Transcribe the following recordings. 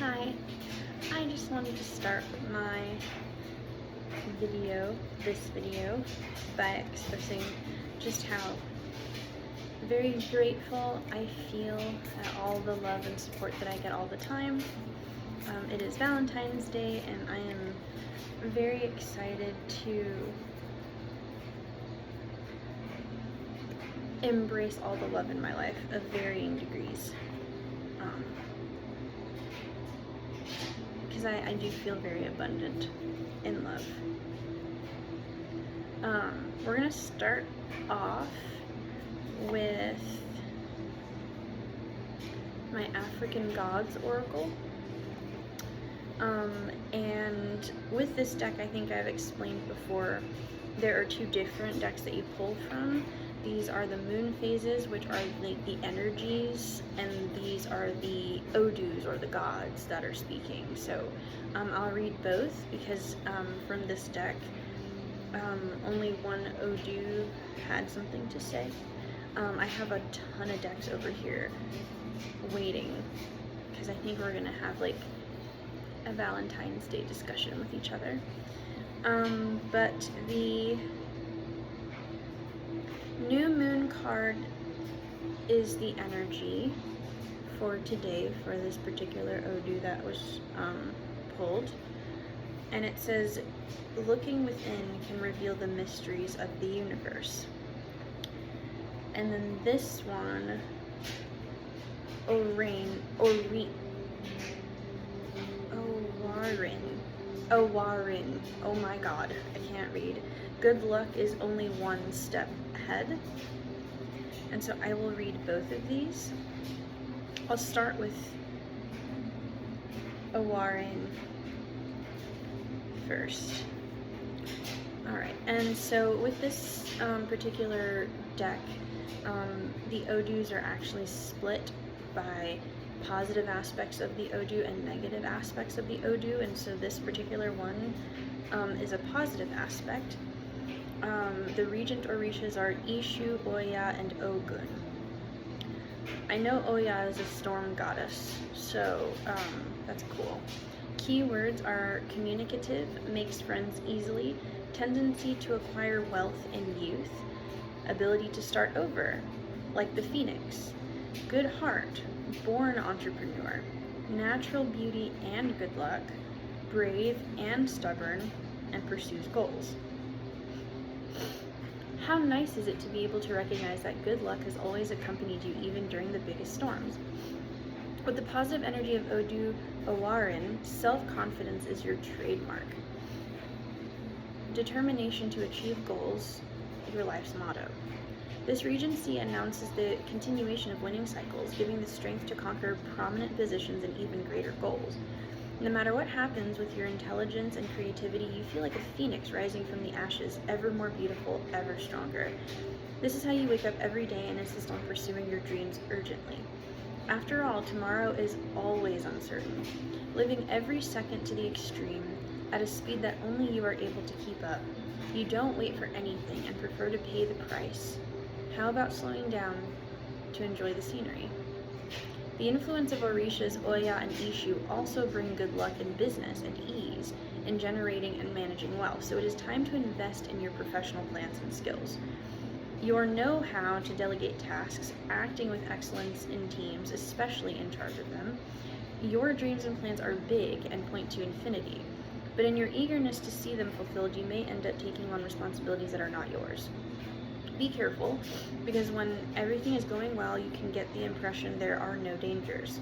Hi, I just wanted to start my this video, by expressing just how very grateful I feel at all the love and support that I get all the time. It is Valentine's Day, and I am very excited to embrace all the love in my life of varying degrees. Because I do feel very abundant in love. We're gonna start off with my African Gods Oracle. And with this deck, I think I've explained before, there are two different decks that you pull from. These are the moon phases, which are the energies, and these are the odus, or the gods, that are speaking. So I'll read both because from this deck, only one odu had something to say. I have a ton of decks over here waiting because I think we're gonna have like a Valentine's Day discussion with each other. But the new moon card is the energy for today for this particular odu that was pulled, and it says, looking within can reveal the mysteries of the universe. And then this one, Owarin, oh my god, I can't read. Good luck is only one step ahead. And so I will read both of these. I'll start with Owarin first. Alright, and so with this particular deck, the odus are actually split by positive aspects of the odu and negative aspects of the odu, and so this particular one is a positive aspect. The regent orishas are Ishu, Oya, and Ogun. I know Oya is a storm goddess, so that's cool. Keywords are communicative, makes friends easily, tendency to acquire wealth in youth, ability to start over, like the phoenix, good heart, born entrepreneur, natural beauty and good luck, brave and stubborn, and pursues goals. How nice is it to be able to recognize that good luck has always accompanied you even during the biggest storms? With the positive energy of Odu Owarin, self-confidence is your trademark. Determination to achieve goals, your life's motto. This regency announces the continuation of winning cycles, giving the strength to conquer prominent positions and even greater goals. No matter what happens with your intelligence and creativity, you feel like a phoenix rising from the ashes, ever more beautiful, ever stronger. This is how you wake up every day and insist on pursuing your dreams urgently. After all, tomorrow is always uncertain. Living every second to the extreme, at a speed that only you are able to keep up. You don't wait for anything and prefer to pay the price. How about slowing down to enjoy the scenery? The influence of Orishas, Oya, and Ishu also bring good luck in business and ease in generating and managing wealth, so it is time to invest in your professional plans and skills. Your know-how to delegate tasks, acting with excellence in teams, especially in charge of them. Your dreams and plans are big and point to infinity, but in your eagerness to see them fulfilled, you may end up taking on responsibilities that are not yours. Be careful, because when everything is going well, you can get the impression there are no dangers.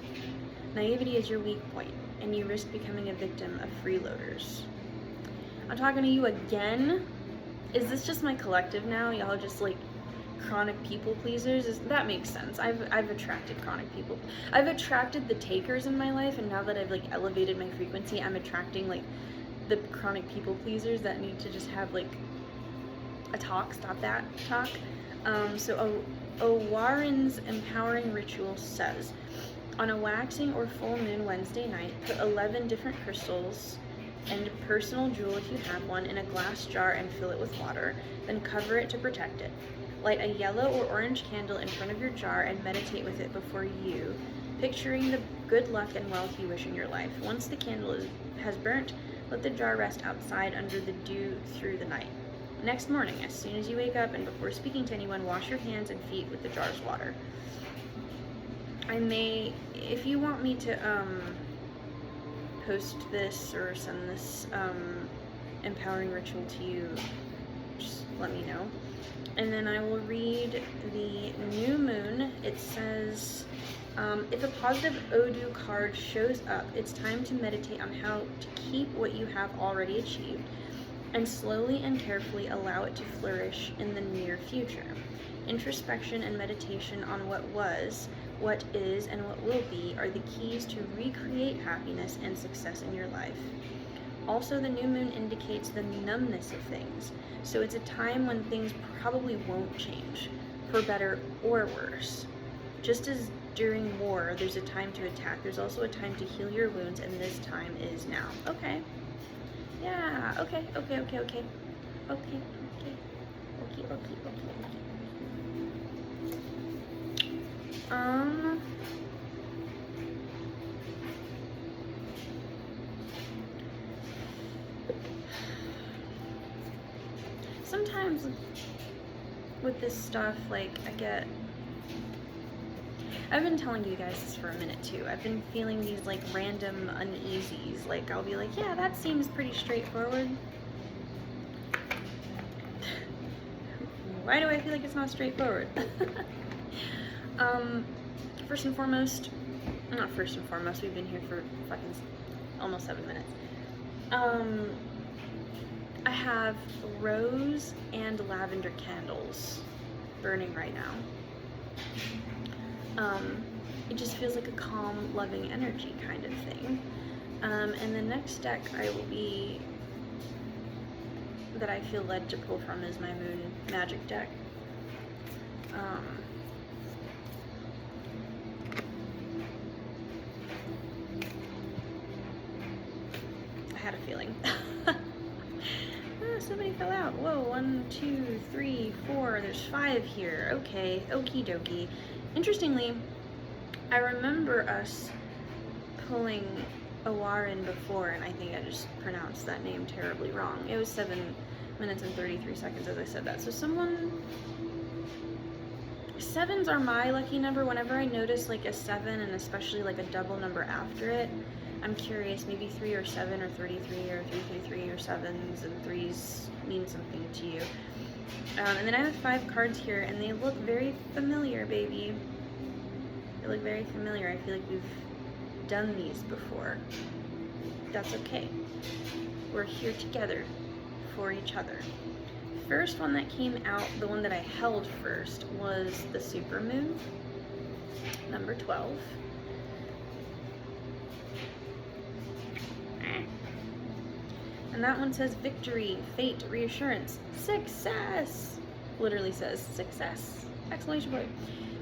Naivety is your weak point, and you risk becoming a victim of freeloaders. I'm talking to you again. Is this just my collective now? Y'all just like chronic people pleasers? That makes sense. I've attracted chronic people. I've attracted the takers in my life, and now that I've like elevated my frequency, I'm attracting like the chronic people pleasers that need to just have like a talk, stop that talk. So Owarin's empowering ritual says, on a waxing or full moon Wednesday night, put 11 different crystals and personal jewel, if you have one, in a glass jar and fill it with water, then cover it to protect it. Light a yellow or orange candle in front of your jar and meditate with it before you, picturing the good luck and wealth you wish in your life. Once the candle has burnt, let the jar rest outside under the dew through the night. Next morning, as soon as you wake up and before speaking to anyone, wash your hands and feet with the jar's water. I may, if you want me to post this or send this empowering ritual to you, just let me know. And then I will read the new moon. It says, if a positive Odu card shows up, it's time to meditate on how to keep what you have already achieved and slowly and carefully allow it to flourish in the near future. Introspection and meditation on what was, what is, and what will be are the keys to recreate happiness and success in your life. Also, the new moon indicates the numbness of things, so it's a time when things probably won't change, for better or worse. Just as during war, there's a time to attack, there's also a time to heal your wounds, and this time is now. Okay. Yeah, okay. Sometimes with this stuff, like, I've been telling you guys this for a minute too. I've been feeling these like random uneasies. Like, I'll be like, yeah, that seems pretty straightforward. Why do I feel like it's not straightforward? First and foremost, we've been here for fucking almost 7 minutes. I have rose and lavender candles burning right now. It just feels like a calm, loving energy kind of thing. And the next deck that I feel led to pull from is my Moon Magic deck. I had a feeling. Somebody fell out. Whoa, 1, 2, 3, 4. There's 5 here. Okay, okie dokie. Interestingly, I remember us pulling a Warren before, and I think I just pronounced that name terribly wrong. It was 7 minutes and 33 seconds as I said that. So 7s are my lucky number. Whenever I notice like a 7 and especially like a double number after it, I'm curious, maybe 3 or 7 or 33 or 333 or 7s and 3s mean something to you. And then I have 5 cards here, and they look very familiar, baby. They look very familiar. I feel like we've done these before. That's okay. We're here together for each other. First one that came out, the one that I held first, was the supermoon, number 12. And that one says victory, fate, reassurance, success. Literally says success! Exclamation point.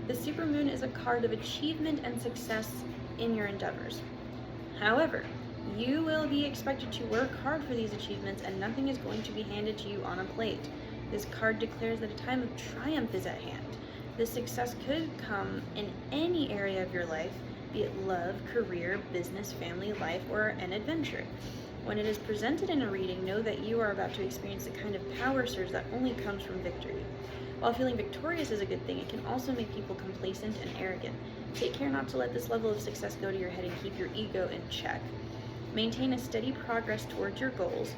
The supermoon is a card of achievement and success in your endeavors. However, you will be expected to work hard for these achievements, and nothing is going to be handed to you on a plate. This card declares that a time of triumph is at hand. This success could come in any area of your life, be it love, career, business, family, life, or an adventure. When it is presented in a reading, know that you are about to experience the kind of power surge that only comes from victory. While feeling victorious is a good thing, it can also make people complacent and arrogant. Take care not to let this level of success go to your head and keep your ego in check. Maintain a steady progress towards your goals,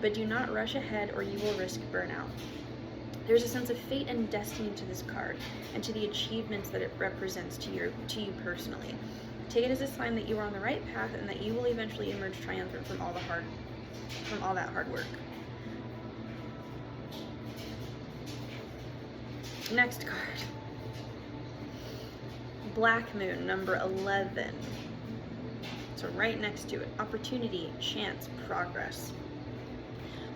but do not rush ahead or you will risk burnout. There's a sense of fate and destiny to this card, and to the achievements that it represents to you personally. Take it as a sign that you are on the right path and that you will eventually emerge triumphant from all that hard work. Next card. Black Moon, number 11. So right next to it, opportunity, chance, progress.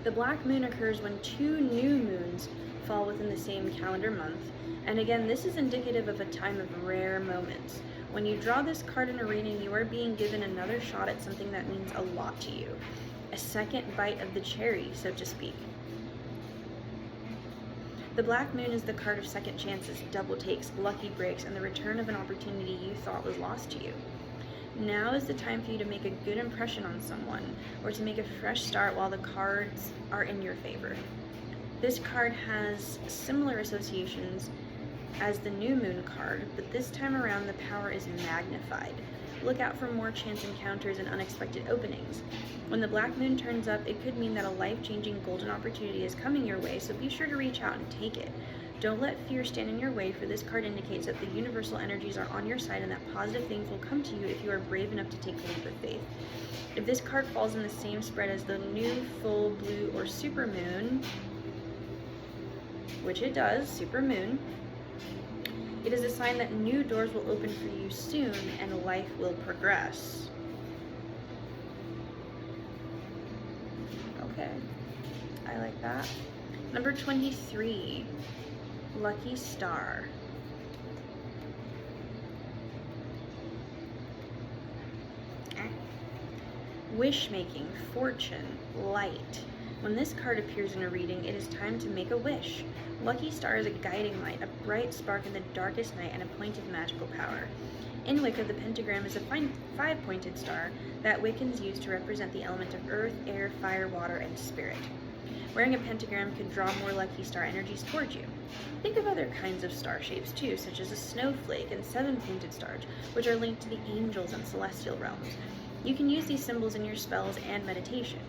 The Black Moon occurs when 2 new moons fall within the same calendar month, and again, this is indicative of a time of rare moments. When you draw this card in a reading, you are being given another shot at something that means a lot to you. A second bite of the cherry, so to speak. The Black Moon is the card of second chances, double takes, lucky breaks, and the return of an opportunity you thought was lost to you. Now is the time for you to make a good impression on someone, or to make a fresh start while the cards are in your favor. This card has similar associations as the new moon card, but this time around the power is magnified. Look out for more chance encounters and unexpected openings. When the black moon turns up, it could mean that a life-changing golden opportunity is coming your way, so be sure to reach out and take it. Don't let fear stand in your way, for this card indicates that the universal energies are on your side and that positive things will come to you if you are brave enough to take the leap of faith. If this card falls in the same spread as the new full blue or super moon, which it does, super moon, it is a sign that new doors will open for you soon and life will progress. Okay, I like that. Number 23, lucky star. Wish making, fortune, light. When this card appears in a reading, it is time to make a wish. Lucky star is a guiding light, a bright spark in the darkest night, and a point of magical power. In Wicca, the pentagram is a five-pointed star that Wiccans use to represent the element of earth, air, fire, water, and spirit. Wearing a pentagram could draw more lucky star energies towards you. Think of other kinds of star shapes too, such as a snowflake and seven-pointed stars, which are linked to the angels and celestial realms. You can use these symbols in your spells and meditation.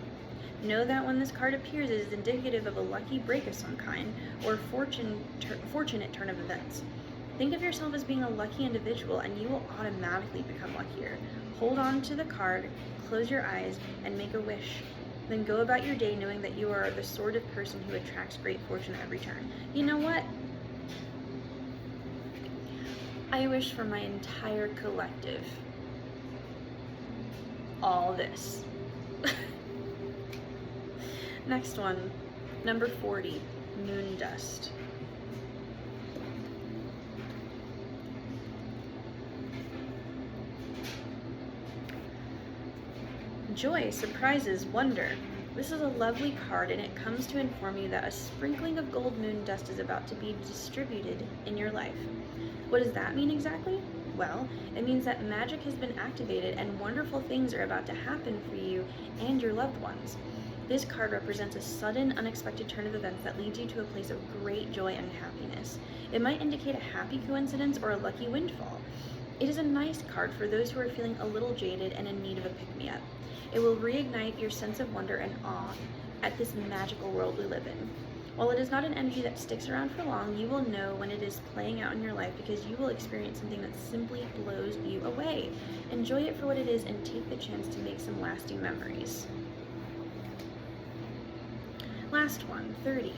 Know that when this card appears, it is indicative of a lucky break of some kind, or fortunate turn of events. Think of yourself as being a lucky individual, and you will automatically become luckier. Hold on to the card, close your eyes, and make a wish. Then go about your day knowing that you are the sort of person who attracts great fortune at every turn. You know what? I wish for my entire collective all this. Next one, number 40, moon dust. Joy, surprises, wonder. This is a lovely card, and it comes to inform you that a sprinkling of gold moon dust is about to be distributed in your life. What does that mean exactly? Well, it means that magic has been activated and wonderful things are about to happen for you and your loved ones. This card represents a sudden, unexpected turn of events that leads you to a place of great joy and happiness. It might indicate a happy coincidence or a lucky windfall. It is a nice card for those who are feeling a little jaded and in need of a pick-me-up. It will reignite your sense of wonder and awe at this magical world we live in. While it is not an energy that sticks around for long, you will know when it is playing out in your life because you will experience something that simply blows you away. Enjoy it for what it is and take the chance to make some lasting memories. Last one, 30,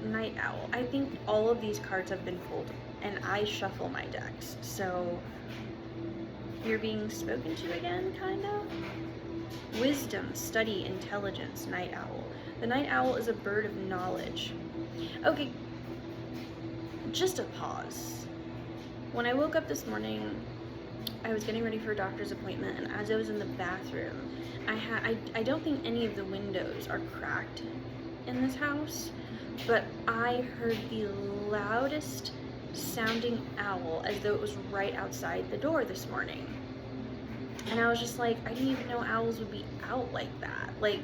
Night Owl. I think all of these cards have been pulled, and I shuffle my decks, so you're being spoken to again, kind of? Wisdom, study, intelligence, Night Owl. The night owl is a bird of knowledge. Okay, just a pause. When I woke up this morning, I was getting ready for a doctor's appointment, and as I was in the bathroom, I don't think any of the windows are cracked in this house, but I heard the loudest sounding owl as though it was right outside the door this morning. And I was just like, I didn't even know owls would be out like that. Like,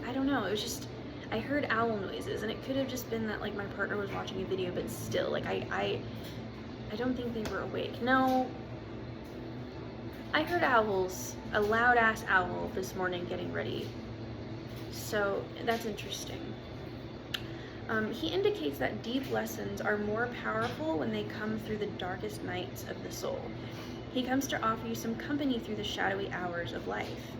I don't know, it was just, I heard owl noises, and it could have just been that, like, my partner was watching a video, but still, like, I don't think they were awake. No, I heard owls, a loud-ass owl this morning getting ready. So, that's interesting. He indicates that deep lessons are more powerful when they come through the darkest nights of the soul. He comes to offer you some company through the shadowy hours of life.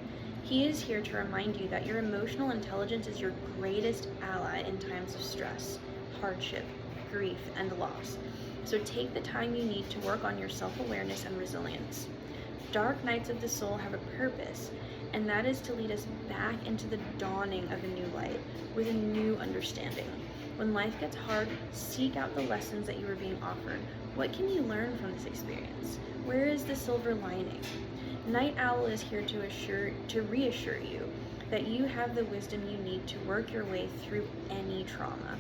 He is here to remind you that your emotional intelligence is your greatest ally in times of stress, hardship, grief, and loss. So take the time you need to work on your self-awareness and resilience. Dark nights of the soul have a purpose, and that is to lead us back into the dawning of a new light with a new understanding. When life gets hard, seek out the lessons that you are being offered. What can you learn from this experience? Where is the silver lining? Night Owl is here to reassure you that you have the wisdom you need to work your way through any trauma.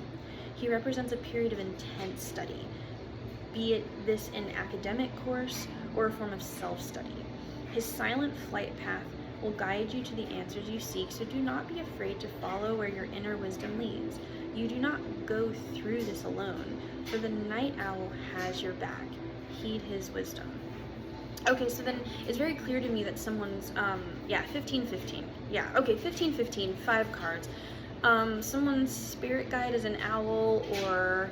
He represents a period of intense study, be it this an academic course or a form of self-study. His silent flight path will guide you to the answers you seek, so do not be afraid to follow where your inner wisdom leads. You do not go through this alone, for the night owl has your back. Heed his wisdom. Okay, so then it's very clear to me that someone's, 1515. Yeah, okay, 1515, 5 cards. Someone's spirit guide is an owl, or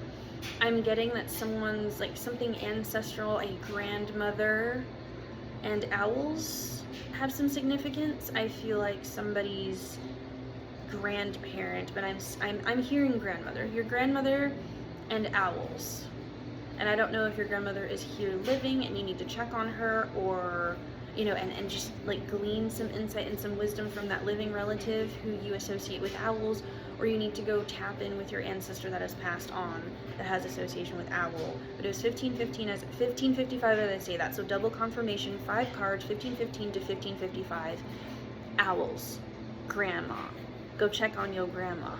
I'm getting that someone's, like, something ancestral, a grandmother, and owls have some significance. I feel like somebody's grandparent, but I'm hearing grandmother. Your grandmother and owls. And I don't know if your grandmother is here living and you need to check on her, or, you know, and just like glean some insight and some wisdom from that living relative who you associate with owls, or you need to go tap in with your ancestor that has passed on that has association with owl. But it was 1515 as 1555 as I say that, so double confirmation, 5 cards, 1515 to 1555. Owls. Grandma. Go check on your grandma.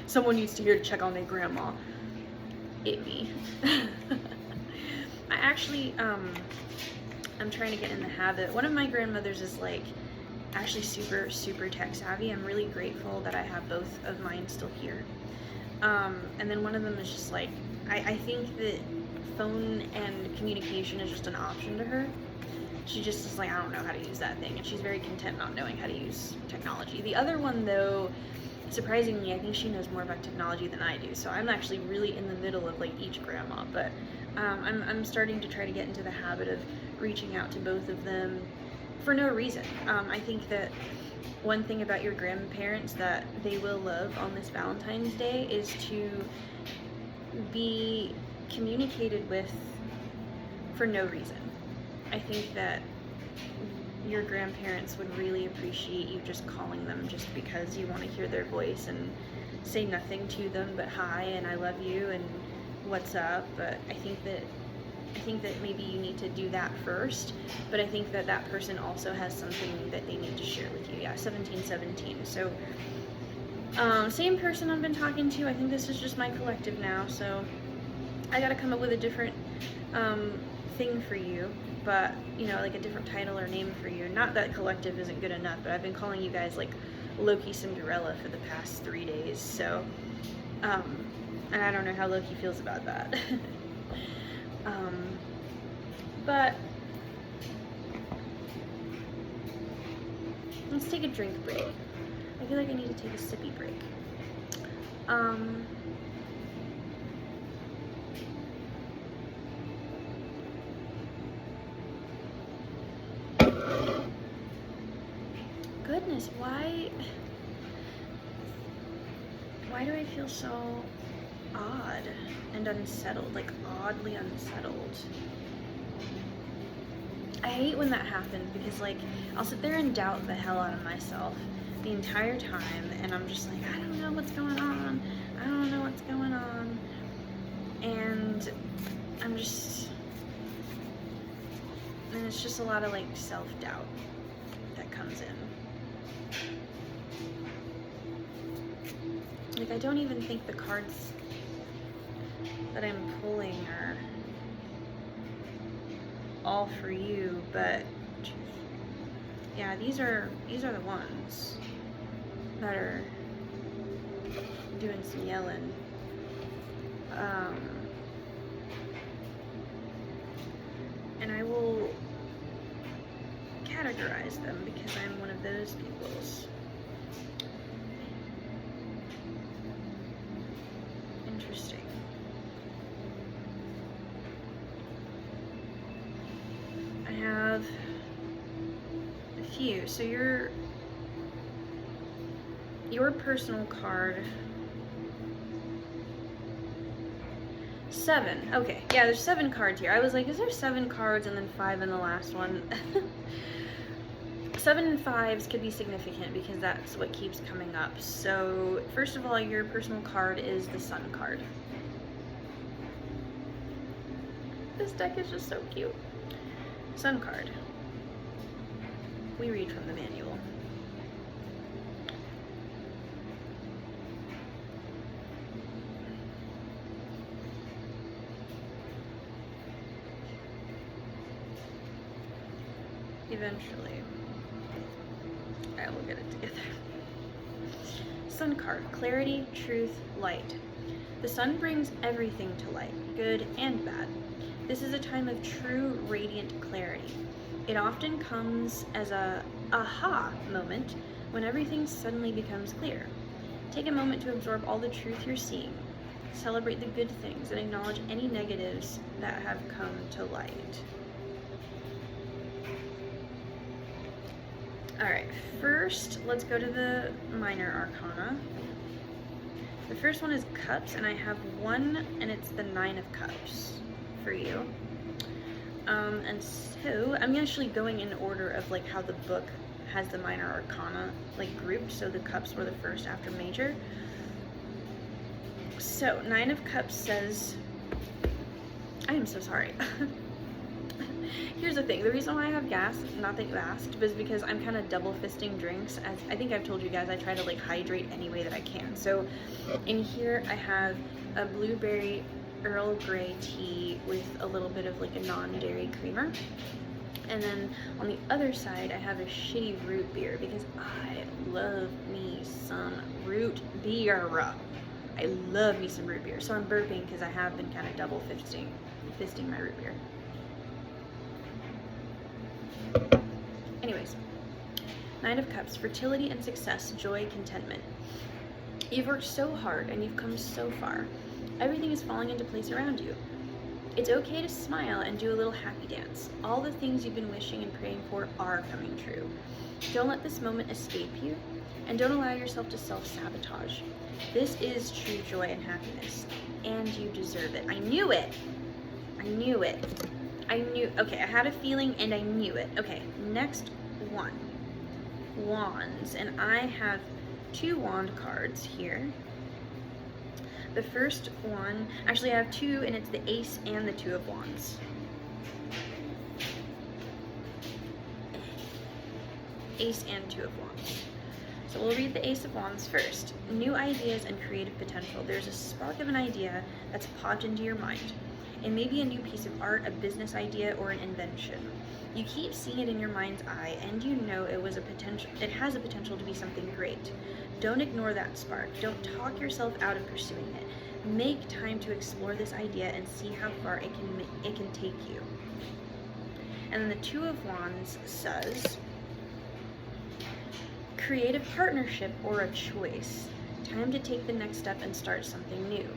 Someone needs to hear to check on their grandma. It me. I actually, I'm trying to get in the habit. One of my grandmothers is like actually super, super tech savvy. I'm really grateful that I have both of mine still here. And then one of them is just like, I think that phone and communication is just an option to her. She just is like, I don't know how to use that thing. And she's very content not knowing how to use technology. The other one, though, surprisingly, I think she knows more about technology than I do. So I'm actually really in the middle of like each grandma. But I'm starting to try to get into the habit of reaching out to both of them for no reason. I think that one thing about your grandparents that they will love on this Valentine's Day is to be communicated with for no reason. I think that your grandparents would really appreciate you just calling them just because you want to hear their voice and say nothing to them but hi and I love you and what's up. But I think that maybe you need to do that first, but I think that that person also has something that they need to share with you. Yeah, 1717. So same person I've been talking to. I think this is just my collective now, so I gotta come up with a different thing for you, but you know, like a different title or name for you. Not that collective isn't good enough, but I've been calling you guys like Loki Cinderella for the past 3 days, so and I don't know how Loki feels about that. But let's take a drink break. I feel like I need to take a sippy break. Goodness, why do I feel so odd and unsettled, like oddly unsettled? I hate when that happens because like I'll sit there and doubt the hell out of myself the entire time, and I'm just like, I don't know what's going on, I don't know what's going on, and it's just a lot of like self-doubt that comes in. Like, I don't even think the cards that I'm pulling are all for you, but yeah, these are the ones that are doing some yelling. And I will categorize them because I'm one of those peoples. Interesting. I have a few. So your personal card. 7. Okay, yeah, there's 7 cards here. I was like, is there 7 cards and then 5 in the last one? 7 and 5s could be significant because that's what keeps coming up. So first of all, your personal card is the Sun card. This deck is just so cute. Sun card. We read from the manual. Eventually. I will get it together. Sun card, clarity, truth, light. The sun brings everything to light, good and bad. This is a time of true radiant clarity. It often comes as a aha moment when everything suddenly becomes clear. Take a moment to absorb all the truth you're seeing. Celebrate the good things and acknowledge any negatives that have come to light. Alright, first let's go to the minor arcana. The first one is Cups, and I have one, and it's the 9 of Cups for you. And so I'm actually going in order of like how the book has the minor arcana like grouped, so the Cups were the first after major. So 9 of Cups says, I am so sorry. Here's the thing, the reason why I have gas, not that you asked, was because I'm kind of double fisting drinks. As I think I've told you guys, I try to like hydrate any way that I can. So in here I have a blueberry Earl Grey tea with a little bit of like a non-dairy creamer. And then on the other side I have a shitty root beer because I love me some root beer. I love me some root beer. So I'm burping because I have been kind of double fisting my root beer. Anyways, 9 of Cups, fertility and success, joy, contentment. You've worked so hard and you've come so far. Everything is falling into place around you. It's okay to smile and do a little happy dance. All the things you've been wishing and praying for are coming true. Don't let this moment escape you, and don't allow yourself to self-sabotage. This is true joy and happiness, and you deserve it. I knew it. I knew it. Okay, I had a feeling and I knew it. Okay, next one. Wands, and I have 2 wand cards here. The first one, actually I have 2, and it's the Ace and the 2 of Wands. Ace and 2 of Wands. So we'll read the Ace of Wands first. New ideas and creative potential. There's a spark of an idea that's popped into your mind. It may be a new piece of art, a business idea, or an invention. You keep seeing it in your mind's eye, and you know it has a potential to be something great. Don't ignore that spark. Don't talk yourself out of pursuing it. Make time to explore this idea and see how far it can take you. And then the 2 of Wands says, creative partnership or a choice. Time to take the next step and start something new.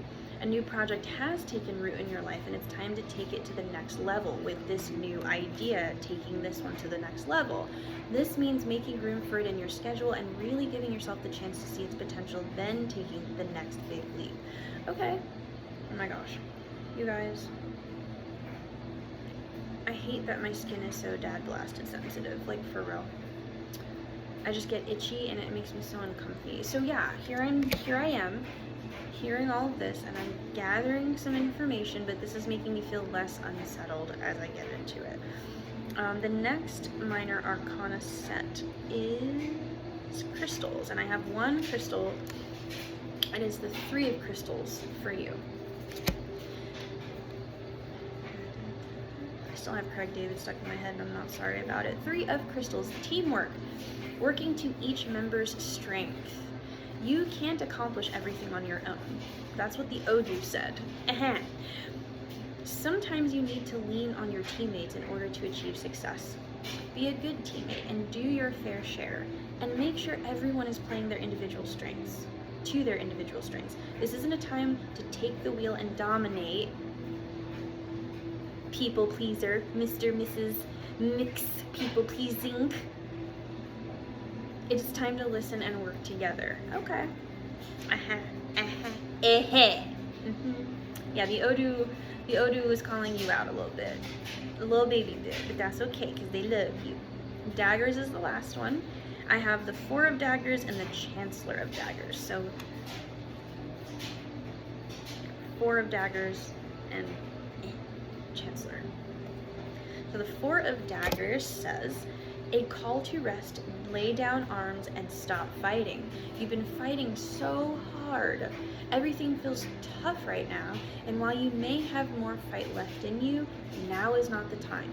A new project has taken root in your life, and it's time to take it to the next level with this new idea, taking this one to the next level. This means making room for it in your schedule and really giving yourself the chance to see its potential, then taking the next big leap. Okay. Oh my gosh. You guys. I hate that my skin is so dad blasted sensitive, like for real. I just get itchy and it makes me so uncomfy. So yeah, here I am. Hearing all of this, and I'm gathering some information, but this is making me feel less unsettled as I get into it. The next minor arcana set is crystals, and I have 1 crystal. It is the 3 of crystals for you. I still have Craig David stuck in my head, and I'm not sorry about it. 3 of crystals, teamwork, working to each member's strength. You can't accomplish everything on your own. That's what the Odu said. Sometimes you need to lean on your teammates in order to achieve success. Be a good teammate and do your fair share, and make sure everyone is playing their individual strengths, to their individual strengths. This isn't a time to take the wheel and dominate. People pleaser, Mr., Mrs., Mix, people pleasing. It's time to listen and work together. Okay. Yeah, the Odu is calling you out a little bit. A little baby bit, but that's okay because they love you. Daggers is the last one. I have the 4 of daggers and the Chancellor of daggers. So 4 of daggers and Chancellor. So the 4 of daggers says, a call to rest, lay down arms, and stop fighting. You've been fighting so hard. Everything feels tough right now, and while you may have more fight left in you, now is not the time.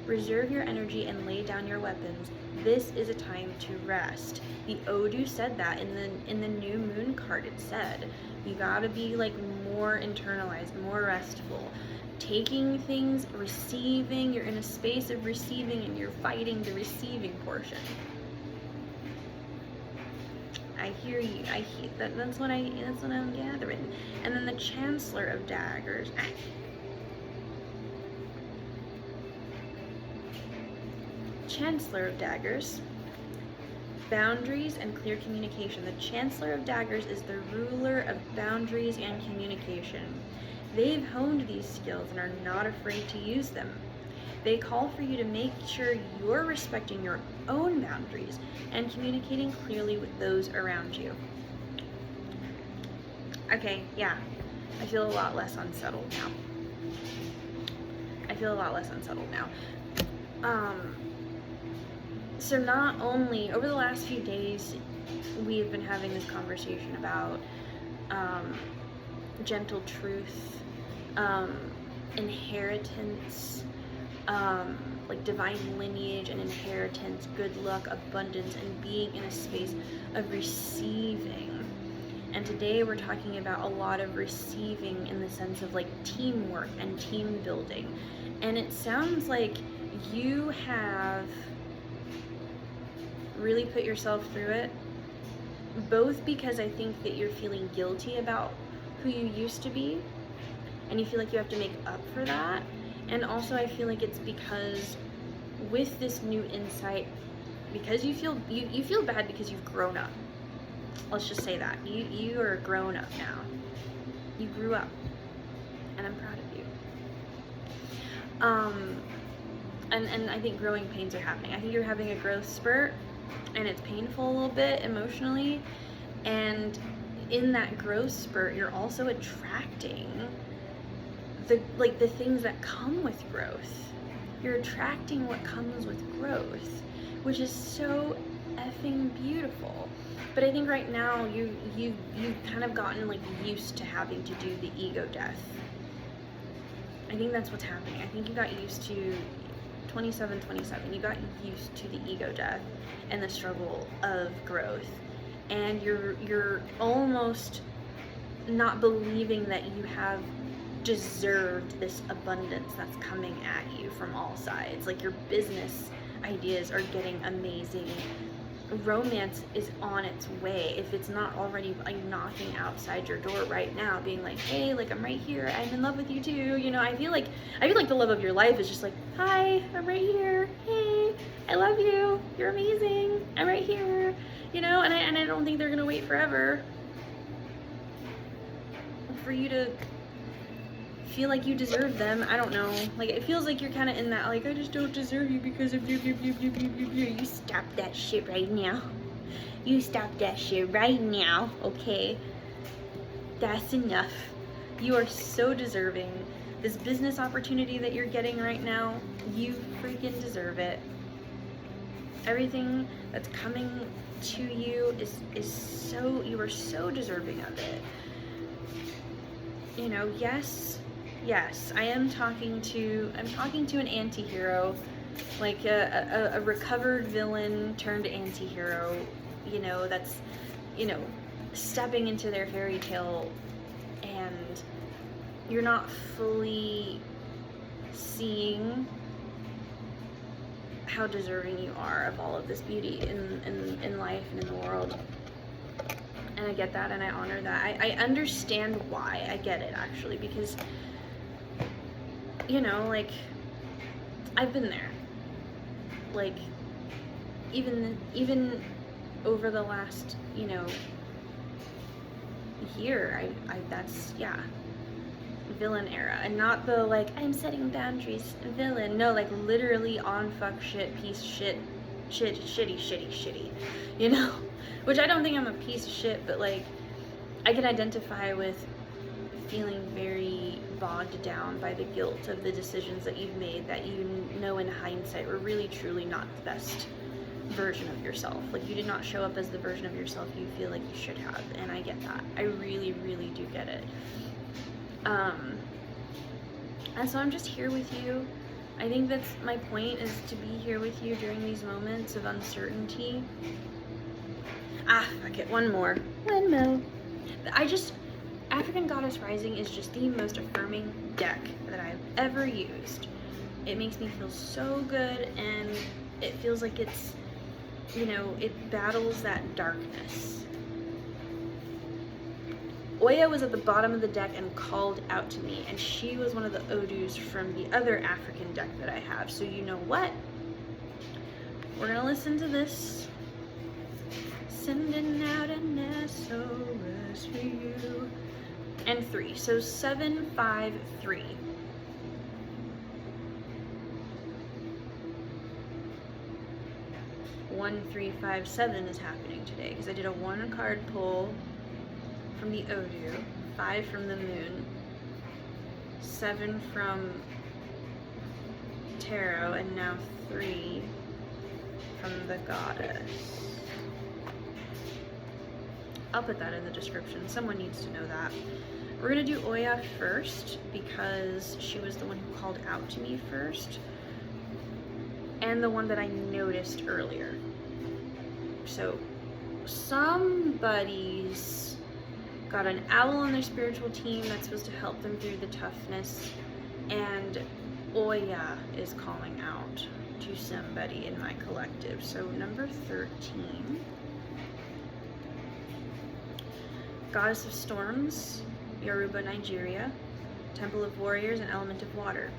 Reserve your energy and lay down your weapons. This is a time to rest. The Odu said that in the new moon card. It said you gotta be like more internalized, more restful, taking things, receiving. You're in a space of receiving and you're fighting the receiving portion. I hear you. I hear that. That's what I'm gathering. And then the Chancellor of Daggers. Chancellor of Daggers. Boundaries and clear communication. The Chancellor of Daggers is the ruler of boundaries and communication. They've honed these skills and are not afraid to use them. They call for you to make sure you're respecting your own boundaries and communicating clearly with those around you. Okay, yeah. I feel a lot less unsettled now. So not only, over the last few days, we've been having this conversation about gentle truth, inheritance, like divine lineage and inheritance, good luck, abundance, and being in a space of receiving. And today we're talking about a lot of receiving in the sense of like teamwork and team building. And it sounds like you have really put yourself through it, both because I think that you're feeling guilty about who you used to be and you feel like you have to make up for that, and also I feel like it's because with this new insight, because you feel bad because you've grown up. Let's just say that you are grown up now. You grew up, and I'm proud of you. And I think growing pains are happening. I think you're having a growth spurt, and it's painful a little bit emotionally, and in that growth spurt you're also attracting the things that come with growth. You're attracting what comes with growth, which is so effing beautiful. But I think right now you've kind of gotten like used to having to do the ego death. I think that's what's happening. I think you got used to 27, you got used to the ego death and the struggle of growth, and you're almost not believing that you have deserved this abundance that's coming at you from all sides. Like your business ideas are getting amazing. Romance is on its way, if it's not already like knocking outside your door right now, being like, hey, like I'm right here, I'm in love with you too. You know, I feel like the love of your life is just like, hi, I'm right here, hey, I love you, you're amazing, I'm right here, you know. And I don't think they're gonna wait forever for you to feel like you deserve them. I don't know, like it feels like you're kind of in that like, I just don't deserve you because of you. You stop that shit right now. You stop that shit right now, okay? That's enough. You are so deserving. This business opportunity that you're getting right now, you freaking deserve it. Everything that's coming to you is so, you are so deserving of it. You know, yes, I'm talking to an anti-hero, like a recovered villain turned anti-hero, you know, that's, you know, stepping into their fairy tale, and you're not fully seeing how deserving you are of all of this beauty in life and in the world. And I get that, and I honor that. I understand why. I get it, actually, because, you know, like, I've been there. Like, even over the last, you know, year, that's, yeah, villain era. And not the, like, I'm setting boundaries villain. No, like, literally on fuck shit, piece shit, shitty, you know? Which I don't think I'm a piece of shit, but, like, I can identify with feeling very bogged down by the guilt of the decisions that you've made that you know in hindsight were really truly not the best version of yourself. Like, you did not show up as the version of yourself you feel like you should have, and I get that. I really, really do get it. And so I'm just here with you. I think that's my point, is to be here with you during these moments of uncertainty. Okay, one more. African Goddess Rising is just the most affirming deck that I've ever used. It makes me feel so good, and it feels like it's, it battles that darkness. Oya was at the bottom of the deck and called out to me, and she was one of the Odus from the other African deck that I have. So you know what? We're gonna listen to this. Sending out an SOS for you. And 3, so 7, 5, 3. One, 3, 5, 7 is happening today because I did a 1 card pull from the Odu, 5 from the Moon, 7 from Tarot, and now 3 from the Goddess. I'll put that in the description. Someone needs to know that. We're gonna do Oya first because she was the one who called out to me first, and the one that I noticed earlier. So somebody's got an owl on their spiritual team that's supposed to help them through the toughness, and Oya is calling out to somebody in my collective. So number 13. Goddess of Storms, Yoruba, Nigeria, Temple of Warriors, and Element of Water.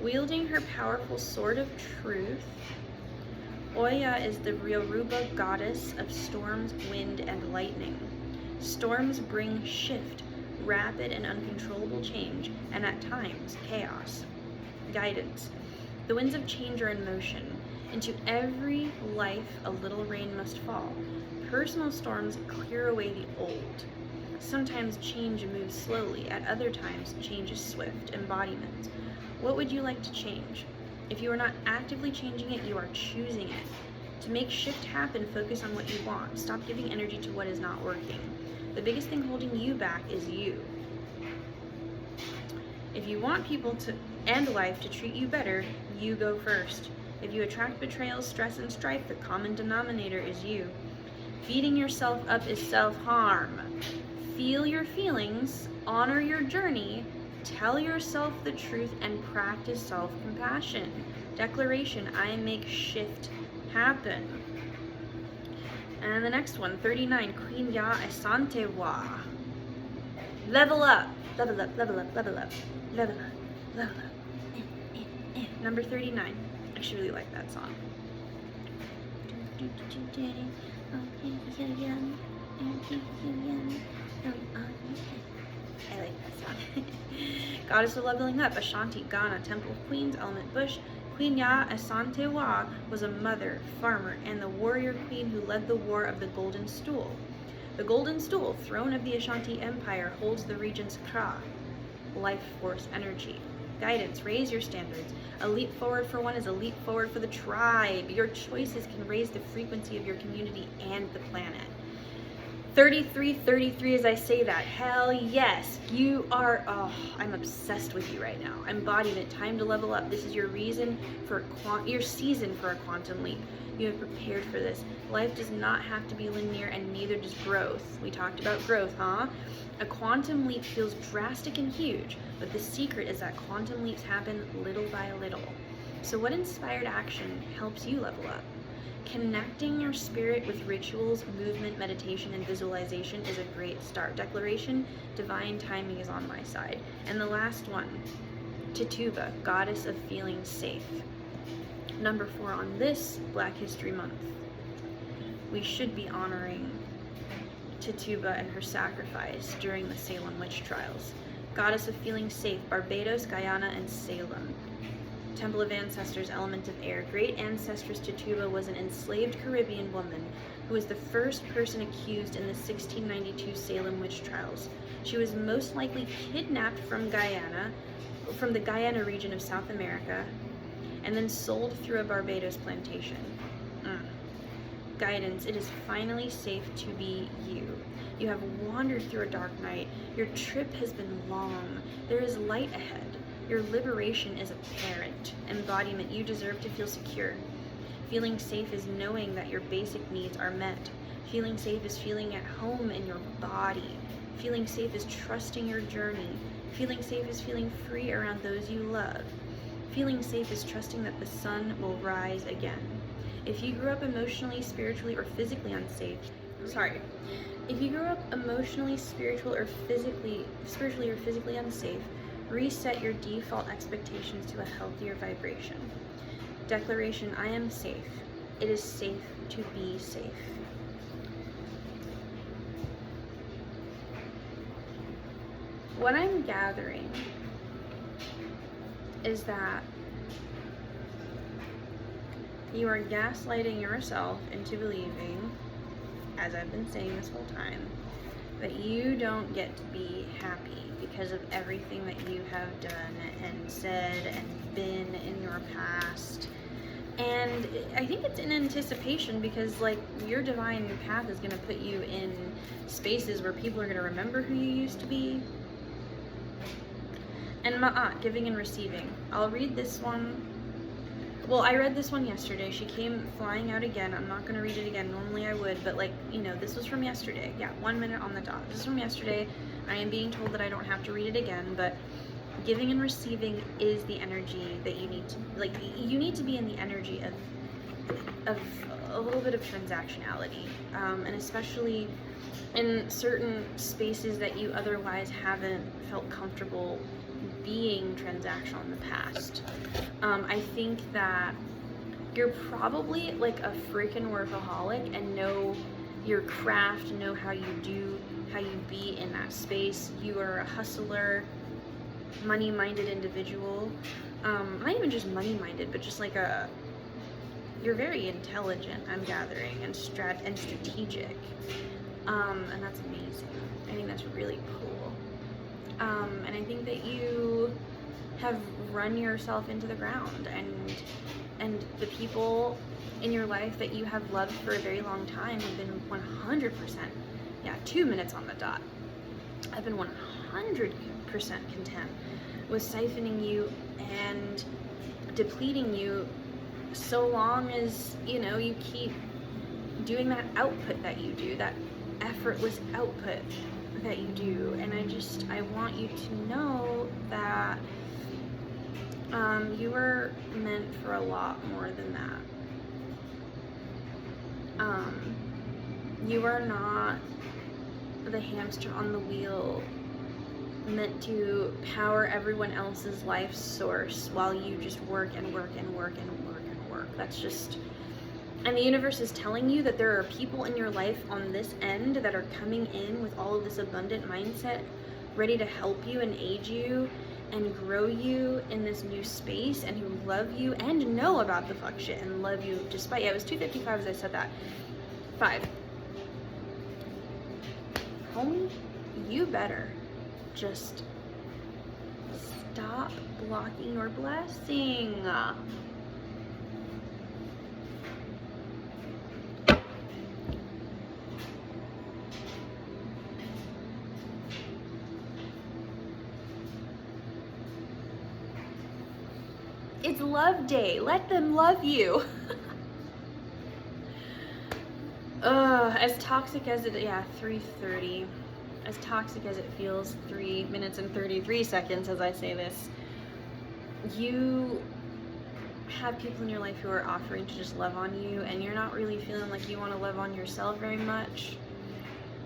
Wielding her powerful Sword of Truth, Oya is the Yoruba goddess of storms, wind, and lightning. Storms bring shift, rapid and uncontrollable change, and at times, chaos. Guidance. The winds of change are in motion. Into every life, a little rain must fall. Personal storms clear away the old. Sometimes change moves slowly, at other times change is swift. Embodiment. What would you like to change? If you are not actively changing it, you are choosing it. To make shift happen, focus on what you want. Stop giving energy to what is not working. The biggest thing holding you back is you. If you want people and life to treat you better, you go first. If you attract betrayal, stress, and strife, the common denominator is you. Feeding yourself up is self-harm. Feel your feelings, honor your journey, tell yourself the truth, and practice self-compassion. Declaration, I make shift happen. And the next one, 39, Queen Ya Asante Wa. Level up, level up, level up, level up, level up, level up. Number 39. I actually really like that song. I like that song. Goddess of Leveling Up, Ashanti, Ghana, Temple of Queens, Element Bush. Queen Ya Asante Wa was a mother, farmer, and the warrior queen who led the War of the Golden Stool. The Golden Stool, throne of the Ashanti Empire, holds the region's Kra, life force energy. Guidance, raise your standards. A leap forward for one is a leap forward for the tribe. Your choices can raise the frequency of your community and the planet. 33 as I say that. Hell yes. You are, I'm obsessed with you right now. Embodiment, time to level up. This is your reason for your season for a quantum leap. You have prepared for this. Life does not have to be linear, and neither does growth. We talked about growth, huh? A quantum leap feels drastic and huge, but the secret is that quantum leaps happen little by little. So what inspired action helps you level up? Connecting your spirit with rituals, movement, meditation, and visualization is a great start. Declaration, divine timing is on my side. And the last one, Tituba, goddess of feeling safe. Number 4 on this Black History Month. We should be honoring Tituba and her sacrifice during the Salem witch trials. Goddess of feeling safe, Barbados, Guyana, and Salem. Temple of Ancestors, Element of Air. Great Ancestress Tituba was an enslaved Caribbean woman who was the first person accused in the 1692 Salem witch trials. She was most likely kidnapped from the Guyana region of South America, and then sold through a Barbados plantation. Guidance, it is finally safe to be you. You have wandered through a dark night. Your trip has been long. There is light ahead. Your liberation is apparent. Embodiment, you deserve to feel secure. Feeling safe is knowing that your basic needs are met. Feeling safe is feeling at home in your body. Feeling safe is trusting your journey. Feeling safe is feeling free around those you love. Feeling safe is trusting that the sun will rise again. If you grew up emotionally, spiritually, or physically unsafe, if you grew up emotionally, spiritually, or physically unsafe, reset your default expectations to a healthier vibration. Declaration, I am safe. It is safe to be safe. What I'm gathering is that you are gaslighting yourself into believing, as I've been saying this whole time, that you don't get to be happy because of everything that you have done and said and been in your past. And I think it's in anticipation because, like, your divine path is going to put you in spaces where people are going to remember who you used to be. And ma'at, giving and receiving. I'll read this one. Well, I read this one yesterday. She came flying out again. I'm not going to read it again. Normally I would, but, like, you know, this was from yesterday. Yeah, 1 minute on the dot. This is from yesterday. I am being told that I don't have to read it again, but giving and receiving is the energy that you need to, like, you need to be in the energy of a little bit of transactionality, and especially in certain spaces that you otherwise haven't felt comfortable being transactional in the past. I think that you're probably like a freaking workaholic and know your craft, know how you be in that space. You are a hustler, money-minded individual. Not even just money-minded, but just like you're very intelligent, I'm gathering, and strategic. And that's amazing. I think that's really cool. And I think that you have run yourself into the ground, and the people in your life that you have loved for a very long time have been 100%, 2 minutes on the dot. I've been 100% content with siphoning you and depleting you so long as, you know, you keep doing that output that you do, that effortless output that you do. And I want you to know that you are meant for a lot more than that. You are not the hamster on the wheel meant to power everyone else's life source while you just work and work and work and work and work. That's just, and the universe is telling you that there are people in your life on this end that are coming in with all of this abundant mindset, ready to help you and aid you and grow you in this new space, and who love you and know about the fuck shit and love you despite, it was 2:55 as I said that. 5. Homie, you better just stop blocking your blessing. It's love day. Let them love you. As toxic as it, 3:30. As toxic as it feels, 3 minutes and 33 seconds as I say this. You have people in your life who are offering to just love on you, and you're not really feeling like you want to love on yourself very much.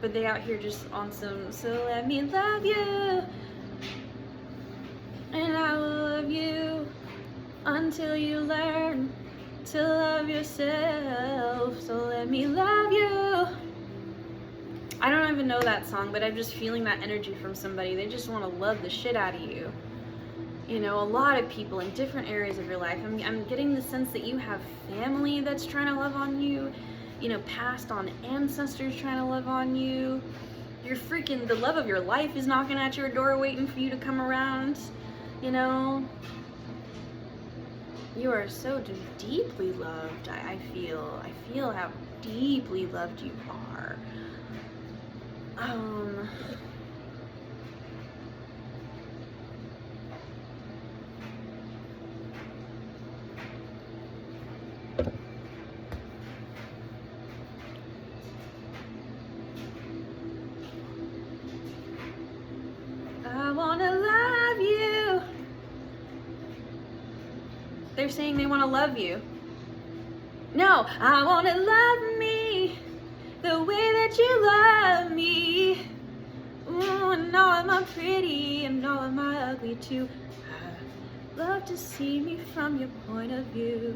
But they out here just on some, so let me love you. And I will love you until you learn to love yourself. So let me love you. I don't even know that song, but I'm just feeling that energy from somebody. They just want to love the shit out of you. You know, a lot of people in different areas of your life. I'm getting the sense that you have family that's trying to love on you. You know, passed on ancestors trying to love on you. You're freaking, the love of your life is knocking at your door waiting for you to come around. You know, you are so deeply loved. I feel how deeply loved you are. wanna love you. They're saying they wanna love you. No, I wanna love me the way that you love me. Ooh, and all of my pretty and all of my ugly too. I'd love to see me from your point of view.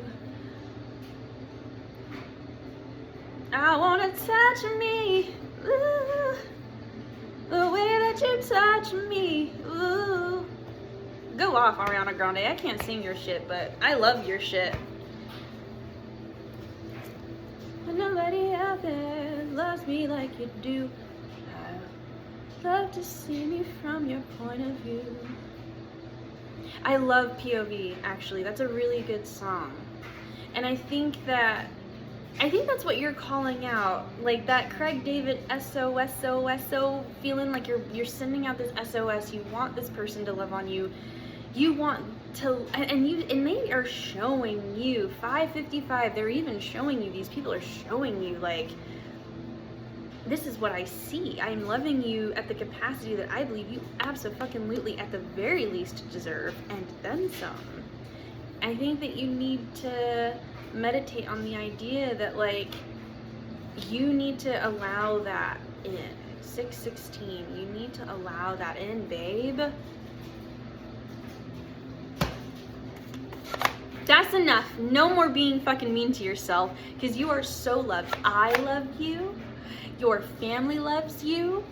I wanna touch me, ooh, the way that you touch me, ooh. Go off, Ariana Grande. I can't sing your shit, but I love your shit. And nobody out there loves me like you do. I'd love to see me from your point of view. I love POV, actually. That's a really good song. And I think that's what you're calling out. Like that Craig David SOS feeling like you're sending out this SOS. You want this person to love on you. You want to, and they are showing you 555. They're even showing you, these people are showing you like, this is what I see. I'm loving you at the capacity that I believe you absolutely at the very least deserve, and then some. I think that you need to meditate on the idea that like you need to allow that in. 616, you need to allow that in, babe. That's enough. No more being fucking mean to yourself, because you are so loved. I love you. Your family loves you.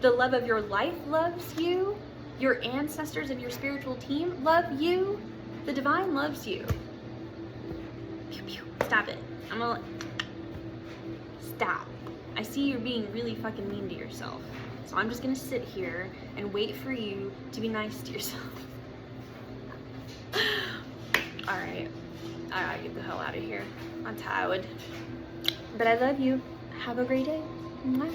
The love of your life loves you. Your ancestors of your spiritual team love you. The divine loves you. Pew, pew. Stop it. Stop. I see you're being really fucking mean to yourself. So I'm just gonna sit here and wait for you to be nice to yourself. Alright, I gotta get the hell out of here. I'm tired. But I love you. Have a great day. Mwah.